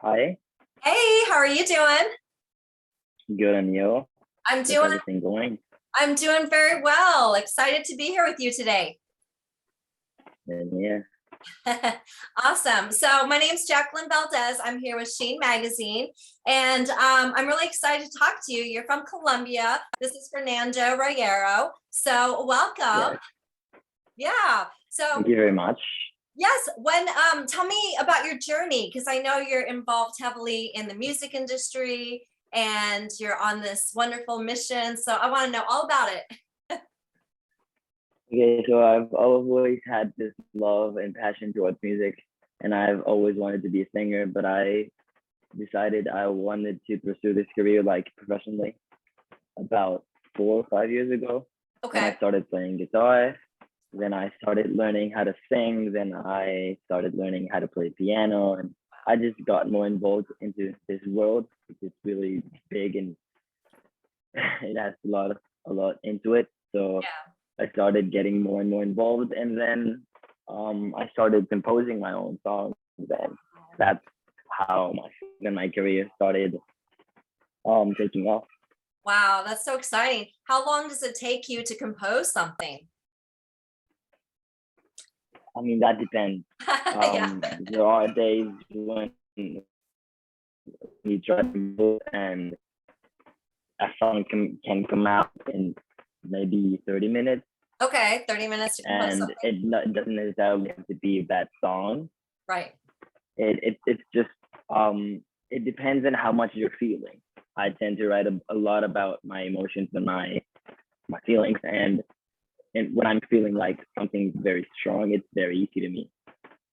Hi, Hey, how are you doing? good on you. I'm How's doing everything going? I'm doing very well. Excited to be here with you today. And yeah, Awesome. So my name's Jacqueline Valdez. I'm here with Sheen Magazine, and I'm really excited to talk to you. You're from Colombia. This is Fernando Royero. So welcome. yes, Yeah. So thank you very much. yes, when tell me about your journey because I know you're involved heavily in the music industry and you're on this wonderful mission. So I want to know all about it. Okay, so I've always had this love and passion towards music, and I've always wanted to be a singer, but I decided I wanted to pursue this career like professionally about 4 or 5 years ago when I Okay. started playing guitar. Then I started learning how to sing. Then I started learning how to play piano, and I just got more involved into this world. It's really big and it has a lot into it. So Yeah. I started getting more and more involved, and then I started composing my own songs. And that's how my career started taking off. Wow, that's so exciting. How long does it take you to compose something? I mean, that depends. Yeah. There are days when you try to compose and a song can come out in maybe 30 minutes, Okay, 30 minutes to compose and something. it doesn't necessarily have to be a bad song. Right. It's just it depends on how much you're feeling. I tend to write a lot about my emotions and my feelings, and when I'm feeling like something very strong, it's very easy to me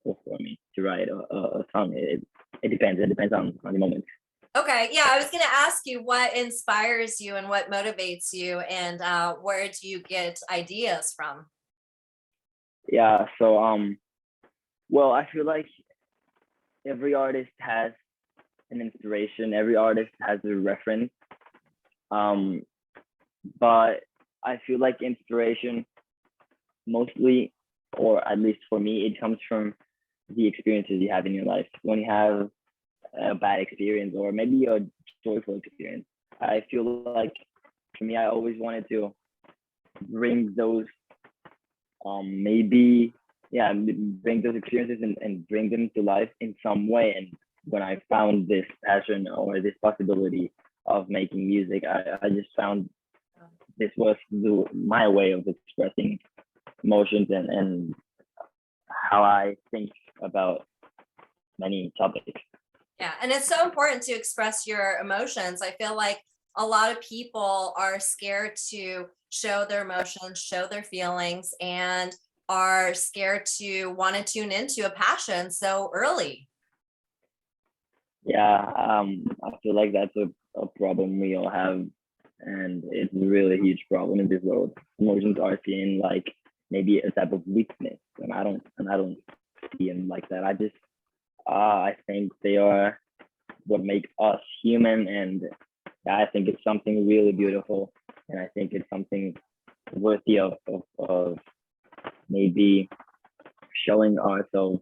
or for me to write a song. It depends. It depends on the moment. Okay. Yeah, I was going to ask you what inspires you and what motivates you and where do you get ideas from? Yeah. So well, I feel like every artist has an inspiration. Every artist has a reference. Um, but I feel like inspiration mostly, or at least for me, it comes from the experiences you have in your life. When you have a bad experience or maybe a joyful experience, I feel like for me, I always wanted to bring those maybe yeah bring those experiences and bring them to life in some way. And when I found this passion or this possibility of making music, I just found this was my way of expressing emotions and how I think about many topics. Yeah, and it's so important to express your emotions. I feel like a lot of people are scared to show their emotions, show their feelings, and are scared to want to tune into a passion so early. Yeah, I feel like that's a problem we all have, and it's a really huge problem in this world. Emotions are seen like maybe a type of weakness, and I don't see them like that. I think they are what make us human, and I think it's something really beautiful, and I think it's something worthy of maybe showing ourselves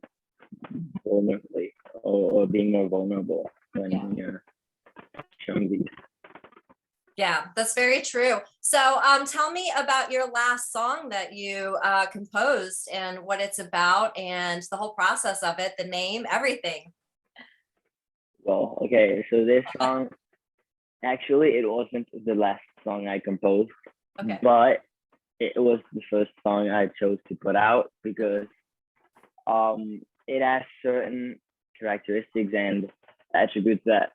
vulnerably, or being more vulnerable Yeah. when you're showing these. Yeah, that's very true. So, tell me about your last song that you composed and what it's about and the whole process of it, the name, everything. Well, okay, so this song, actually, it wasn't the last song I composed, Okay. but it was the first song I chose to put out because it has certain characteristics and attributes that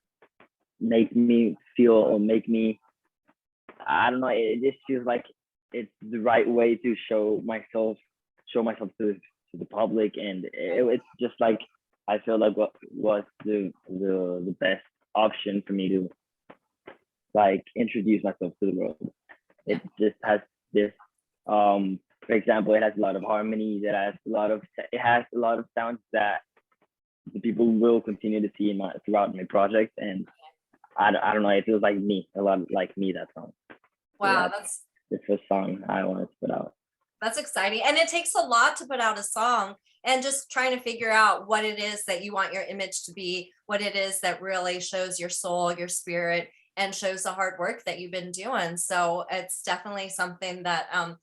make me feel or make me, I don't know, it just feels like it's the right way to show myself to the public, and it's just like I feel like what was the best option for me to like introduce myself to the world. Yeah. It just has this for example, it has a lot of harmonies, it has a lot of sounds that the people will continue to see in my throughout my project. And I don't know, it feels like me, a lot like me, that song. So Wow, that's the first song I wanted to put out. that's exciting. And it takes a lot to put out a song. and just trying to figure out what it is that you want your image to be, what it is that really shows your soul, your spirit, and shows the hard work that you've been doing. So it's definitely something that, a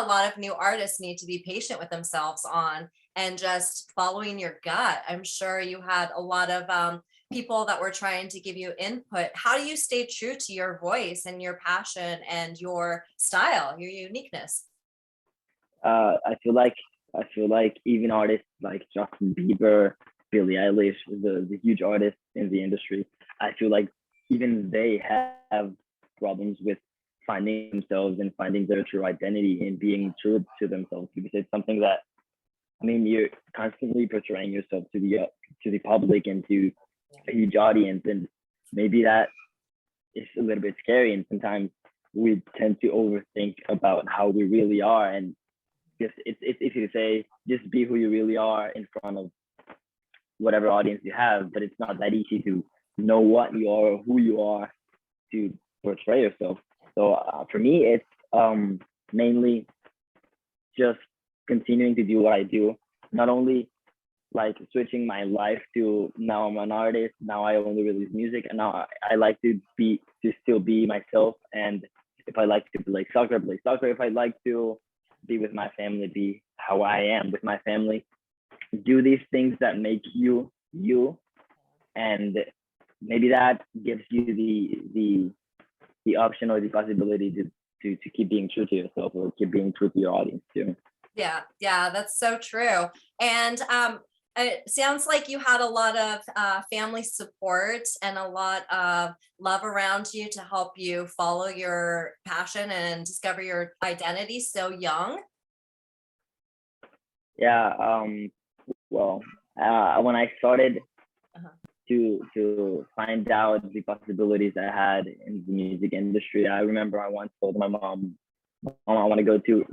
lot of new artists need to be patient with themselves on, and just following your gut. I'm sure you had a lot of people that were trying to give you input. How do you stay true to your voice and your passion and your style, your uniqueness? I feel like even artists like Justin Bieber, Billie Eilish, the huge artists in the industry, I feel like even they have problems with finding themselves and finding their true identity and being true to themselves, because it's something that, I mean, you're constantly portraying yourself to the public and to a huge audience, and maybe that is a little bit scary. And sometimes we tend to overthink about how we really are, and just it's easy to say just be who you really are in front of whatever audience you have, but it's not that easy to know what you are or who you are to portray yourself. So for me, it's mainly just continuing to do what I do, not only like switching my life to now I'm an artist, now I only release music, and now I like to still be myself. And if I like to play soccer, play soccer. If I like to be with my family, be how I am with my family. Do these things that make you you, and maybe that gives you the option or the possibility to keep being true to yourself, or keep being true to your audience too. Yeah, yeah, that's so true. And it sounds like you had a lot of family support and a lot of love around you to help you follow your passion and discover your identity so young. Yeah. Well, when I started Uh-huh. to find out the possibilities I had in the music industry, I remember I once told my mom, "Mom, I want to go to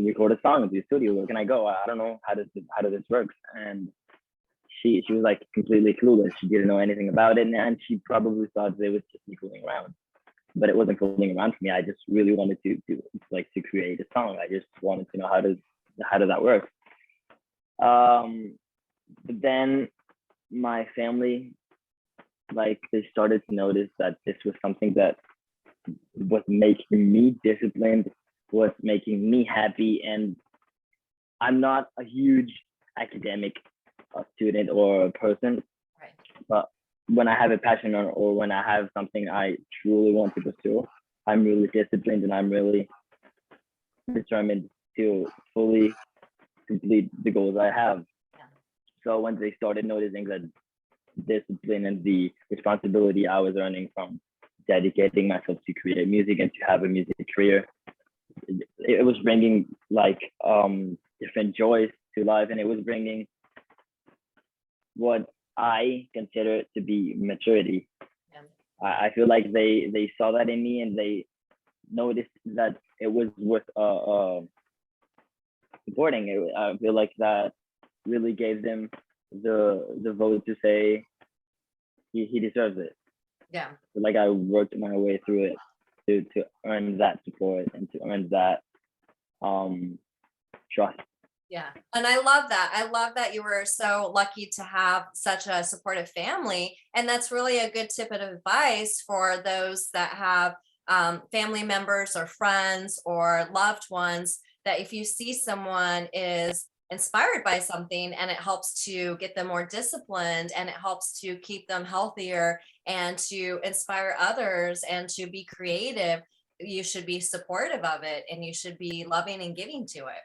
record a song in the studio. Where can I go? I don't know how does this work." And she was like completely clueless. She didn't know anything about it, and she probably thought they was just me fooling around. But it wasn't fooling around for me. I just really wanted to create a song. I just wanted to know how does that work. Um, but then my family, like, they started to notice that this was something that was making me disciplined, was making me happy. And I'm not a huge academic student or a person, Right. but when I have a passion, or when I have something I truly want to pursue, I'm really disciplined, and I'm really determined to fully complete the goals I have. Yeah. So when they started noticing that discipline and the responsibility I was earning from dedicating myself to create music and to have a music career, it was bringing like different joys to life, and it was bringing what I consider to be maturity. Yeah. I feel like they saw that in me, and they noticed that it was worth supporting. I feel like that really gave them the vote to say he deserves it. Yeah. Like, I worked my way through it to earn that support and to earn that trust. Yeah. And I love that. I love that you were so lucky to have such a supportive family. And that's really a good tip of advice for those that have family members or friends or loved ones, that if you see someone is inspired by something and it helps to get them more disciplined and it helps to keep them healthier and to inspire others and to be creative, you should be supportive of it and you should be loving and giving to it.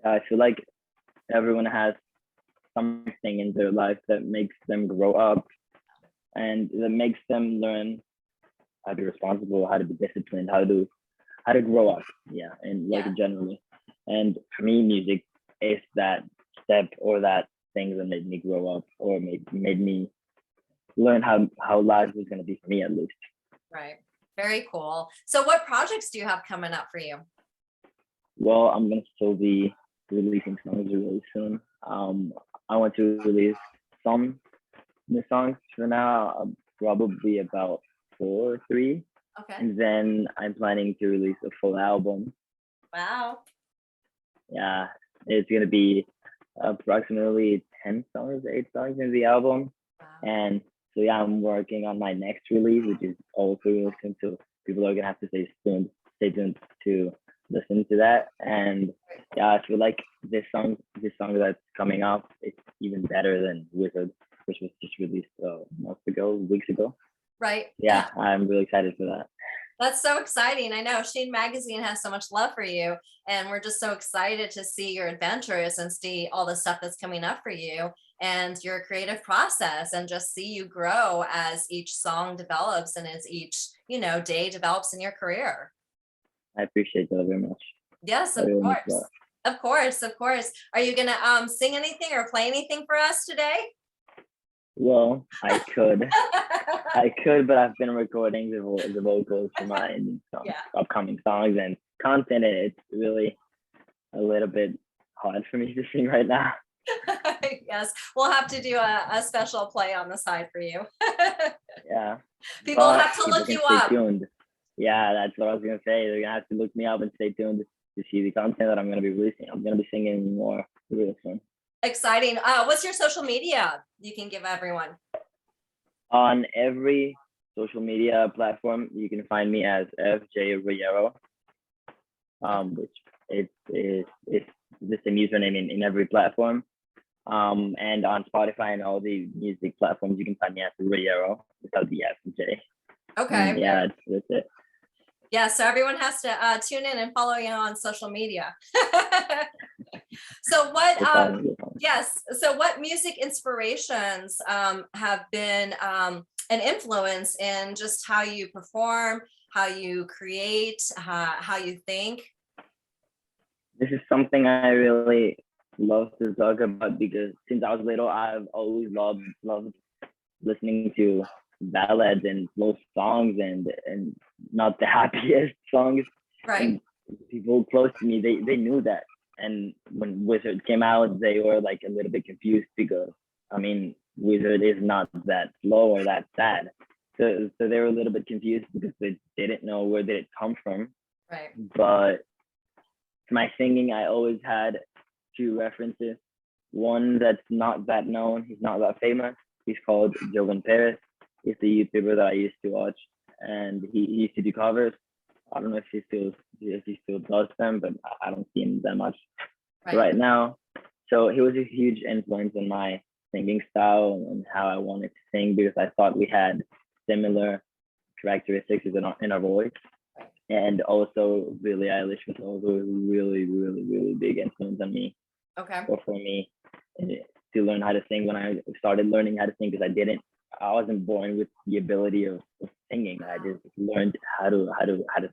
I feel like everyone has something in their life that makes them grow up, and that makes them learn how to be responsible, how to be disciplined, how to grow up. Yeah, and like Yeah. generally. And for me, music is that step or that thing that made me grow up, or made me learn how life was going to be for me, at least. Right. Very cool. So what projects do you have coming up for you? Well, I'm going to still be releasing songs really soon. I want to release some new songs for now, probably about 4 or 3. Okay. And then I'm planning to release a full album. Wow. Yeah, it's gonna be approximately 10 songs, 8 songs in the album. Wow. And so yeah, I'm working on my next release, which is also really soon. So people are gonna have to stay tuned to listen to that. And yeah, I feel like this song that's coming up, it's even better than Wizard, which was just released weeks ago. Right. Yeah, I'm really excited for that. That's so exciting. I know Sheen Magazine has so much love for you, and we're just so excited to see your adventures and see all the stuff that's coming up for you and your creative process, and just see you grow as each song develops and as each, day develops in your career. I appreciate that very much. Yes, I of really much course. love. Of course, of course. Are you gonna sing anything or play anything for us today? Well, I could, but I've been recording the vocals for my upcoming songs and content, and it's really a little bit hard for me to sing right now. Yes, we'll have to do a special play on the side for you. Yeah. People But have to people look can you stay up. tuned. Yeah, that's what I was gonna say. They're gonna have to look me up and stay tuned to see the content that I'm gonna be releasing. I'm gonna be singing more real soon. Exciting. What's your social media you can give everyone? On every social media platform, you can find me as FJ Royero, which it's the same username in every platform. And on Spotify and all the music platforms, you can find me as Royero without the F and J. Okay. And yeah, that's it. Yeah, so everyone has to tune in and follow you on social media. So what? Yes. So what music inspirations have been an influence in just how you perform, how you create, how you think? This is something I really love to talk about because since I was little, I've always loved listening to ballads and slow songs and not the happiest songs. Right. And people close to me, they knew that. And when Wizard came out, they were like a little bit confused because I mean, Wizard is not that slow or that sad. So they were a little bit confused because they didn't know where did it come from. Right. But for my singing, I always had two references. One that's not that known, he's not that famous. He's called Jovan Perez. He's the YouTuber that I used to watch, and he used to do covers. I don't know if he still does them, but I don't see him that much right now. So he was a huge influence in my singing style and how I wanted to sing because I thought we had similar characteristics in our voice. And also Billie Eilish was also a really, really, really big influence on me. Okay. Or for me to learn how to sing when I started learning how to sing because I wasn't born with the ability of singing. I just learned how to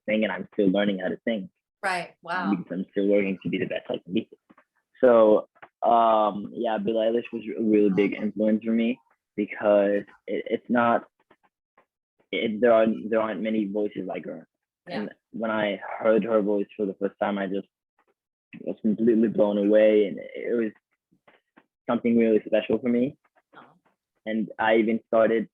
sing, and I'm still learning how to sing. Right. Wow. Because I'm still working to be the best I can be. So yeah, Billie Eilish was a really big influence for me because there aren't many voices like her. Yeah. And when I heard her voice for the first time, I just was completely blown away, and it was something really special for me. And I even started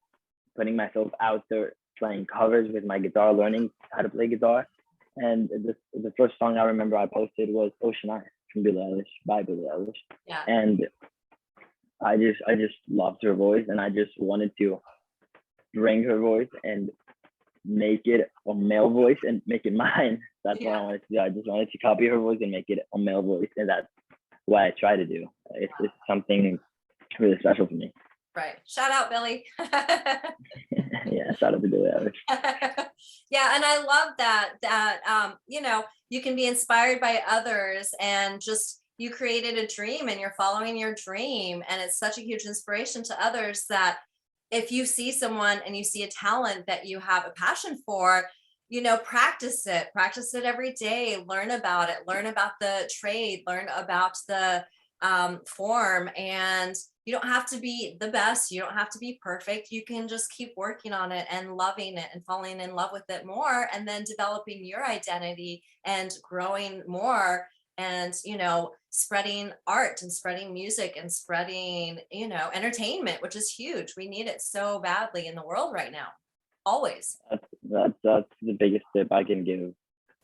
putting myself out there playing covers with my guitar, learning how to play guitar. And the first song I remember I posted was Ocean Eyes from Billie Eilish, by Billie Eilish. Yeah. And I just loved her voice, and I just wanted to bring her voice and make it a male voice and make it mine. That's what I wanted to do. I just wanted to copy her voice and make it a male voice, and that's what I try to do. It's something really special for me. Right. Shout out, Billie. Yeah, shout out to Billie Eilish. Yeah, and I love that you can be inspired by others, and just you created a dream and you're following your dream, and it's such a huge inspiration to others that if you see someone and you see a talent that you have a passion for, practice it every day, learn about it, learn about the trade, learn about the form. And you don't have to be the best, you don't have to be perfect, you can just keep working on it and loving it and falling in love with it more, and then developing your identity and growing more, and spreading art and spreading music and spreading entertainment, which is huge. We need it so badly in the world right now, always. That's the biggest tip I can give.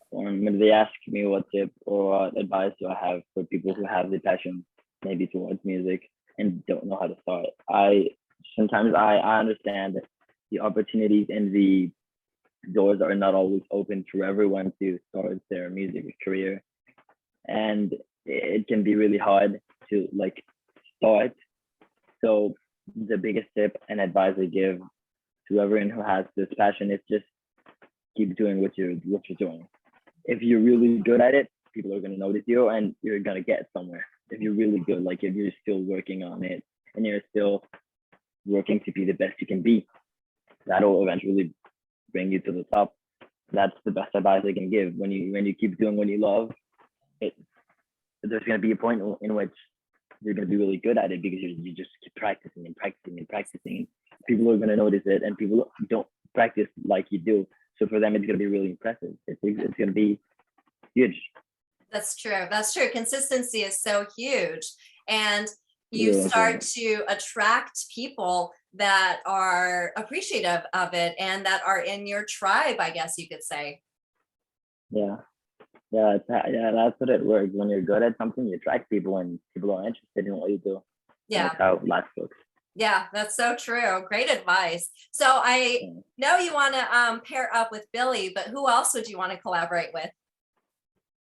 When they ask me what tip or what advice do I have for people who have the passion maybe towards music and don't know how to start. I understand that the opportunities and the doors are not always open for everyone to start their music career, and it can be really hard to like start. So the biggest tip and advice I give to everyone who has this passion is just keep doing what you're doing. If you're really good at it, people are gonna notice you and you're gonna get somewhere. If you're really good, like if you're still working on it and you're still working to be the best you can be, that'll eventually bring you to the top. That's the best advice I can give. When you keep doing what you love, it there's gonna be a point in which you're gonna be really good at it because you just keep practicing and practicing and practicing. People are gonna notice it, and people don't practice like you do. So for them, it's gonna be really impressive. It's gonna be huge. That's true. That's true. Consistency is so huge. And you Really start important. to attract people that are appreciative of it and that are in your tribe, I guess you could say. Yeah. Yeah, that's what it works. When you're good at something, you attract people, and people are interested in what you do. And Yeah. that's how life works. Yeah, that's so true. Great advice. So I Yeah. know you want to pair up with Billy, but who else would you want to collaborate with?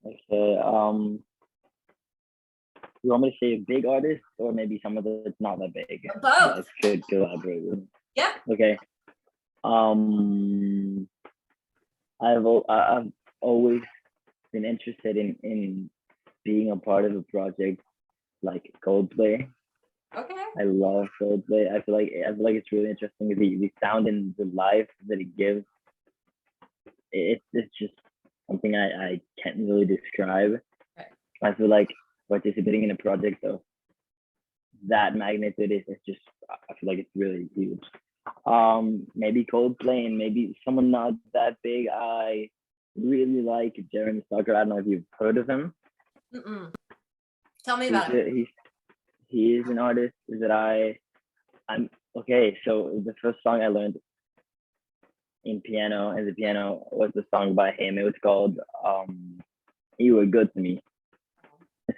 Okay. You want me to say a big artist or maybe someone that's not that big that I Both. could collaborate with? Yeah. Okay. Um, I've always been interested in being a part of a project like Coldplay. Okay. I love Coldplay. I feel like it's really interesting. The sound and the life that it gives. It's just something I can't really describe. Right. I feel like participating in a project of that magnitude is just, I feel like it's really huge. Maybe Coldplay and maybe someone not that big. I really like Jeremy Stocker. I don't know if you've heard of him. Mm-mm. Tell me He's about him. a, he's he is an artist that I'm okay. So the first song I learned in piano, and the piano was a song by him. It was called "You Were Good to Me."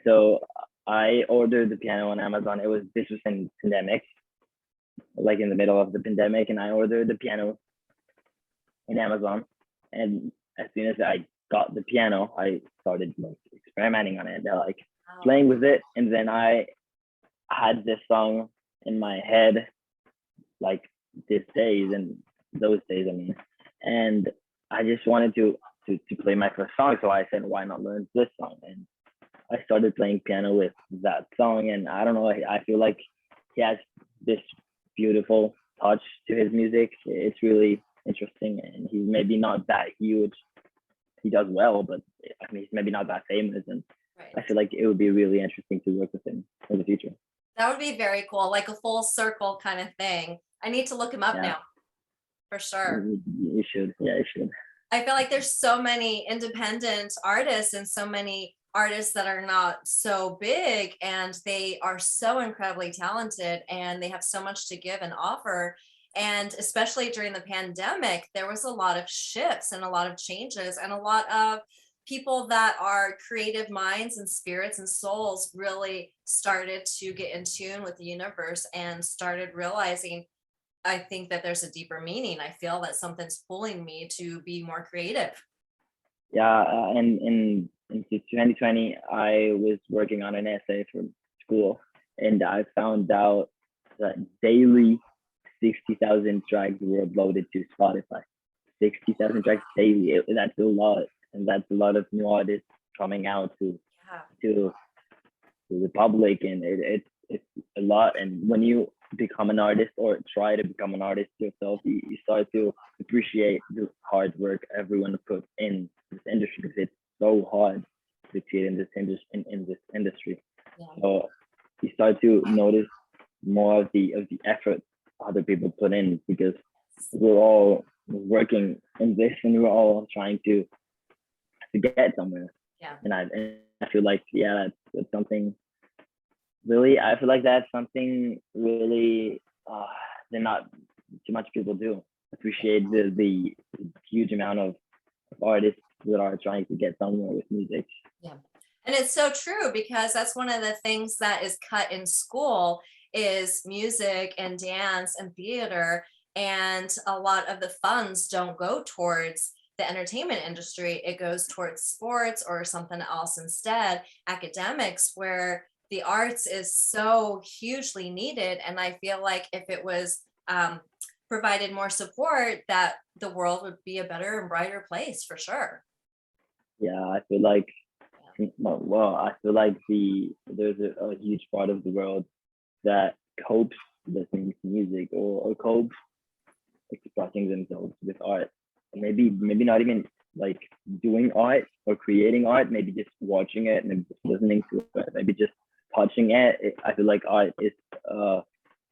So I ordered the piano on Amazon. This was in pandemic, like in the middle of the pandemic, and I ordered the piano in Amazon. And as soon as I got the piano, I started like experimenting on it, like Wow. playing with it, and then I had this song in my head like these days and those days, I mean, and I just wanted to play my first song. So I said, why not learn this song? And I started playing piano with that song, and I don't know, I feel like he has this beautiful touch to his music. It's really interesting, and he's maybe not that huge. He does well, but I mean, he's maybe not that famous, and Right. I feel like it would be really interesting to work with him in the future. That would be very cool, like a full circle kind of thing. I need to look him up Yeah, now for sure. you should. Yeah, you should. I feel like there's so many independent artists and so many artists that are not so big and they are so incredibly talented and they have so much to give and offer. And especially during the pandemic, there was a lot of shifts and a lot of changes and a lot of people that are creative minds and spirits and souls really started to get in tune with the universe and started realizing, I think that there's a deeper meaning. I feel that something's pulling me to be more creative. Yeah, in 2020, I was working on an essay for school, and I found out that daily 60,000 tracks were uploaded to Spotify. 60,000 tracks daily. That's a lot, and that's a lot of new artists coming out Yeah. to to the public, and it's a lot. And when you become an artist or try to become an artist yourself, you start to appreciate the hard work everyone puts in this industry, because it's so hard to succeed in this industry. Yeah. So you start to notice more of the effort other people put in, because we're all working in this and we're all trying to get somewhere. Yeah. And I feel like, yeah, that's something really, I feel like that's something really that not too much people do appreciate the huge amount of artists that are trying to get somewhere with music. Yeah. And it's so true because that's one of the things that is cut in school is music and dance and theater. And a lot of the funds don't go towards the entertainment industry. It goes towards sports or something else instead, academics, where the arts is so hugely needed. And I feel like if it was provided more support, that the world would be a better and brighter place for sure. Yeah, I feel like, well, I feel like there's a huge part of the world that copes listening to music, or copes expressing themselves with art. Maybe not even like doing art or creating art, maybe just watching it and just listening to it, maybe just touching it. I feel like art is a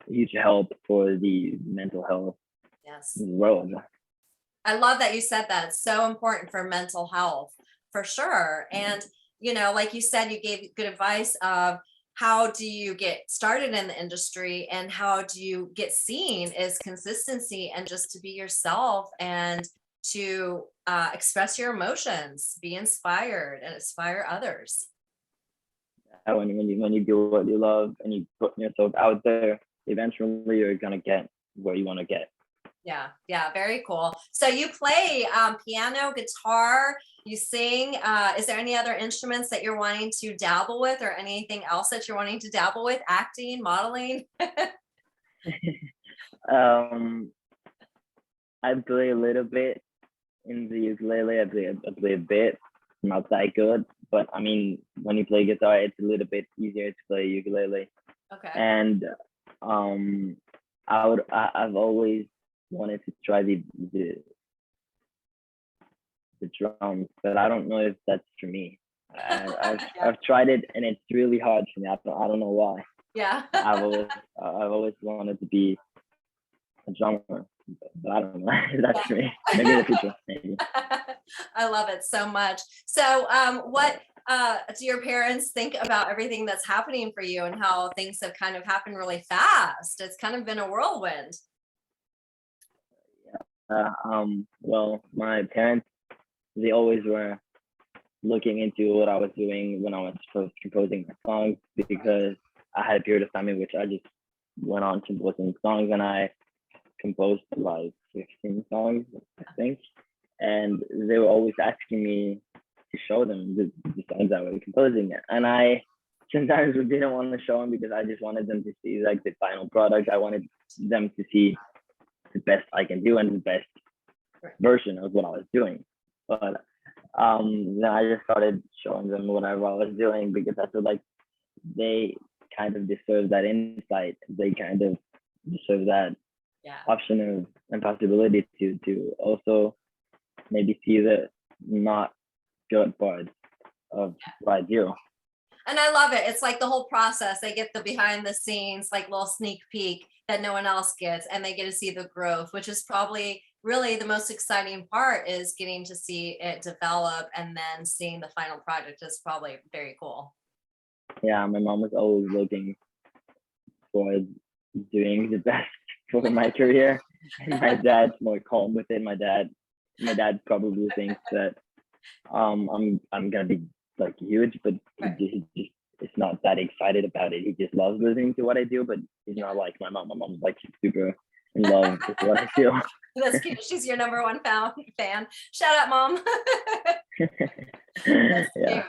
huge help for the mental health Yes. in the world. I love that you said that. It's so important for mental health for sure. And, you know, like you said, you gave good advice of how do you get started in the industry and how do you get seen is consistency and just to be yourself and to express your emotions, be inspired and inspire others. When you do what you love and you put yourself out there, eventually you're gonna get where you want to get. Yeah, yeah, very cool. So you play piano, guitar, you sing. Is there any other instruments that you're wanting to dabble with, or anything else that you're wanting to dabble with? Acting, modeling? um, I play a little bit in the ukulele. I play a bit. Not that good, but I mean, when you play guitar, it's a little bit easier to play ukulele. Okay. And I've always wanted to try the drums, but I don't know if that's for me. I've tried it and it's really hard for me. I don't know why. Yeah. I've always wanted to be a drummer, but I don't know if that's for me. Maybe in the future, maybe. I love it so much. So what do your parents think about everything that's happening for you and how things have kind of happened really fast? It's kind of been a whirlwind. Well, my parents, they always were looking into what I was doing when I was first composing my songs, because I had a period of time in which I just went on composing songs, and I composed like 15 songs, I think. And they were always asking me to show them the songs I was composing. And I sometimes didn't want to show them because I just wanted them to see like the final product. I wanted them to see the best I can do and the best version of what I was doing. But then I just started showing them whatever I was doing, because I feel like they kind of deserve that insight. They kind of deserve that option of and possibility to also maybe see the not good parts of what I do. And I love it. It's like the whole process. They get the behind the scenes, like little sneak peek that no one else gets, and they get to see the growth, which is probably really the most exciting part, is getting to see it develop and then seeing the final project is probably very cool. Yeah, my mom was always looking for doing the best for my career. And my dad's more calm with it. My dad probably thinks that I'm gonna be like huge, but he just is not that excited about it. He just loves listening to what I do, but he's not like my mom. My mom's like super in love with what I do. That's cute. She's your number one fan. Shout out, Mom. Yeah.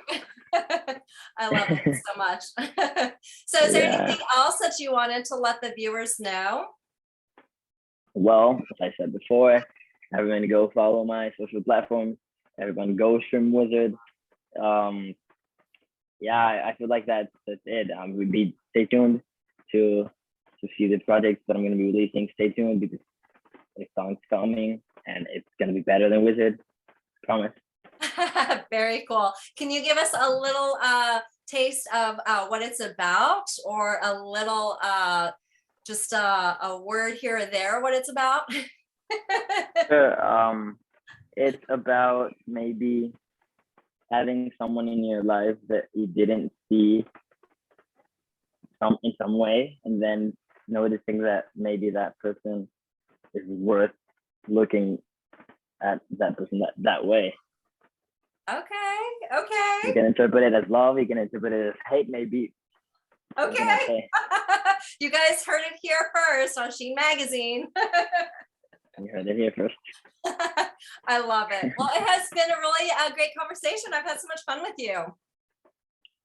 I love it so much. So is there anything else that you wanted to let the viewers know? Well, as I said before, everyone go follow my social platforms. Everyone go stream Wizard. I feel like that's it. Stay tuned to see the projects that I'm going to be releasing. Stay tuned, because the song's coming and it's going to be better than Wizard. Promise. Very cool. Can you give us a little taste of what it's about, or a little just a word here or there what it's about? Sure. It's about maybe having someone in your life that you didn't see in some way, and then noticing that maybe that person is worth looking at that person that way. Okay. You can interpret it as love. You can interpret it as hate, maybe. Okay. You guys heard it here first on Sheen Magazine. You heard it here first. I love it. Well, it has been a really great conversation. I've had so much fun with you.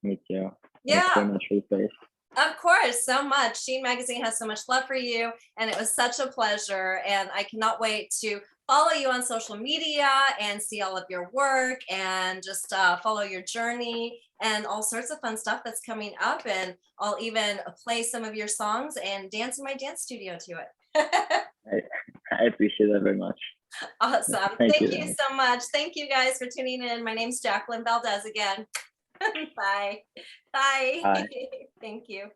Me too. Yeah. Thanks so much for the space. Of course, so much. Sheen Magazine has so much love for you, and it was such a pleasure. And I cannot wait to follow you on social media and see all of your work and just follow your journey and all sorts of fun stuff that's coming up. And I'll even play some of your songs and dance in my dance studio to it. I appreciate that very much. Awesome. Thank you so much. Thank you guys for tuning in. My name's Jacqueline Valdez again. Bye. Bye. Bye. Thank you.